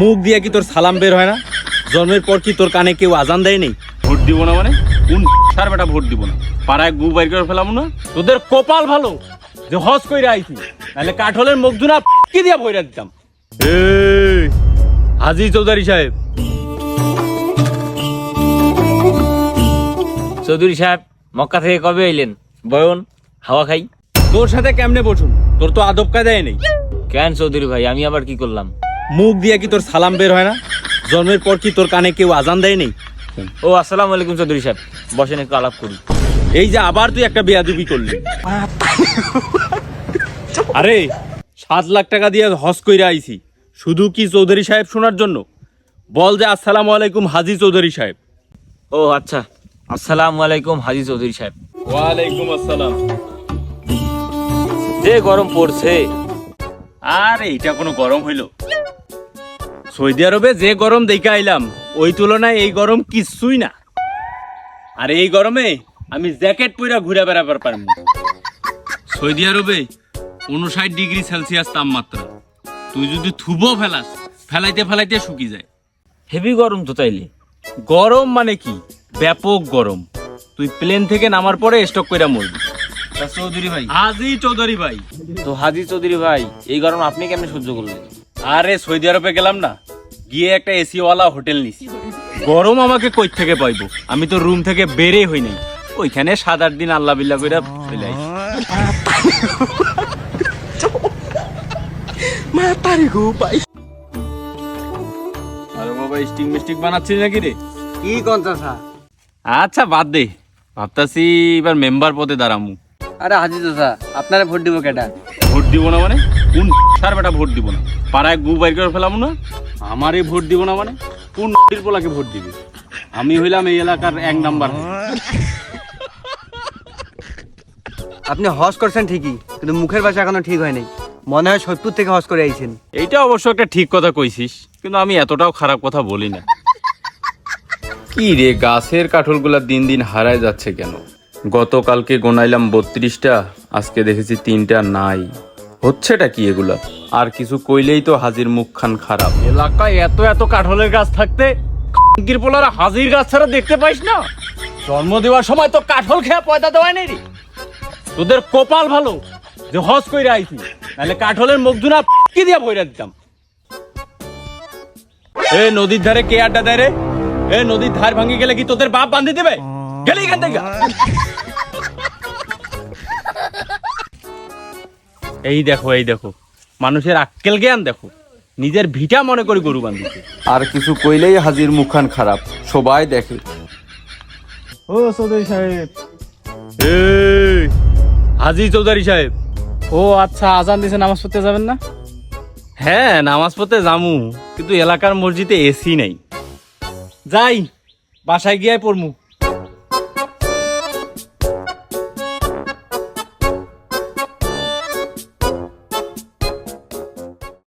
মুখ দিয়ে কি তোর সালাম বের হয় না? জন্মের পর কি তোর কানে কেউ আজান দেয় নেই? ভোট দিব না মানে কোন সার বেটা ভোট দিব না? পাড়ায় গু বাইর করে ফেলাম না? তোদের কপাল ভালো যে হজ কইরা আইছি, নাহলে কাঠলের মুখ দুনা কি দিয়া ভইরা দিতাম। এই হাজী চৌধুরী সাহেব। চৌধুরী সাহেব মক্কা থেকে কবে এলেন? বয়ন হাওয়া খাই। তোর সাথে কেমনে বসুন? তোর তো আদব কায়দায় নেই। কেন চৌধুরী ভাই, আমি আবার কি করলাম? মুখ দিয়ে কি তোর সালাম বের হয় না? জন্মের পর কি তোর কানে কেউ আজান দেয় নেই? ও আসসালামু আলাইকুম চৌধুরী সাহেব, বসেন একটু আলাপ করি। এই যে আবার তুই একটা বেয়াদবি করলি। আরে 7 লাখ টাকা দিয়ে হজ কইরা আইছি, শুধু কি চৌধুরী সাহেব শোনার জন্য? বল যে আসসালামু আলাইকুম হাজী চৌধুরী সাহেব। ও আচ্ছা, আসসালামু আলাইকুম হাজী চৌধুরী সাহেব। ওয়ালাইকুম আসসালাম। যে গরম পড়ছে। আরে এটা কোনো গরম হইল? সৌদি আরবে যে গরম দেখে আইলাম ওই তুলনায় এই গরম কিছুই না। আর এই গরমে আমি জ্যাকেট পরে ঘুরে বেড়াবার পারবো। সৌদি আরবে 59 ডিগ্রি সেলসিয়াস তাপমাত্রা। তুই যদি থুবো ফেলাস, ফেলাইতে ফেলাইতে শুকি যায়। হেভি গরম তো তাইলে। গরম মানে কি? ব্যাপক গরম। তুই প্লেন থেকে নামার পরে স্টক কইরা মরবি। চৌধুরী ভাই, হাজী চৌধুরী ভাই। তো হাজী চৌধুরী ভাই এই গরম আপনি কেমনে সহ্য করলেন? আরে সৌদি আরবে গেলাম না, গিয়ে একটা এসি ওয়ালা হোটেল নিছি। গরম আমাকে কই থেকে পাইবো? আমি তো রুম থেকে বেরই হই নাই। ওইখানে 7-8 দিন আল্লাহ বিল্লাহ কইরা চলে আইছি। আরে বাবা স্টিক মিস্টিক বানাচ্ছিস নাকি রে? কি কোন চাচা? আচ্ছা বাদ দে, ভাবতাছি এবার মেম্বার পদে দাঁড়ামু। আরে হাজি চাচা, আপনারে ভোট দিব কেটা? ভোট দিব না মানে কোন সার বেটা ভোট দিব না? পাড়ায় গু বাইর করে ফেলাম না? আমারে ভোট দিব না মানে কোন পোলাকে ভোট দিবে? আমি হইলাম এই এলাকার 1 নাম্বার। আপনি হজ করছেন ঠিকই, কিন্তু মুখের ভাষা এখনো ঠিক হয় নাই। মনে হয় 70 থেকে হজ করে আইছেন। এইটা অবশ্য একটা ঠিক কথা কইছিস, কিন্তু আমি এতটাও খারাপ কথা বলি না। কি রে, গাছের কাঠলগুলা দিন দিন হারায় যাচ্ছে কেন? গতকালকে গোনাইলাম 32টা, আজকে দেখেছি 3টা নাই। হচ্ছেটা কি এগুলা? আর কিছু কইলেই তো হাজির মুখখান খারাপ। এলাকায় এত এত কাঠলের গাছ থাকতে খানকির পোলারা হাজির গাছ ছাড়া দেখতে পাইস না? জন্ম দেওয়ার সময় তো কাঠল খেয়া পয়দা দেওয়াই নেই রে। তোদের কপাল ভালো যে হজ কইরা আইছি, নাহলে কাঠলের মুখ দুনা কি দিয়া ভইরা দিতাম। এ নদীর ধারে কে আড্ডা দেয় রে? এ নদীর ধার ভাঙি গেলে কি তোদের বাপ বান্ধি দেবে? গেলে এখান থেকে। এই দেখো এই দেখো, মানুষের আক্কেল জ্ঞান দেখো। নিজের ভিটা মনে করে গরু বান্ধিছে। আর কিছু কইলেই হাজির মুখখান খারাপ, সবাই দেখে। ও চৌধুরী সাহেব। হাজী চৌধুরী সাহেব। ও আচ্ছা, আজান দিছে, নামাজ পড়তে যাবেন না? হ্যাঁ নামাজ পড়তে যামু, কিন্তু এলাকার মসজিদে এসি নাই। যাই বাসায় গিয়ে পড়মু।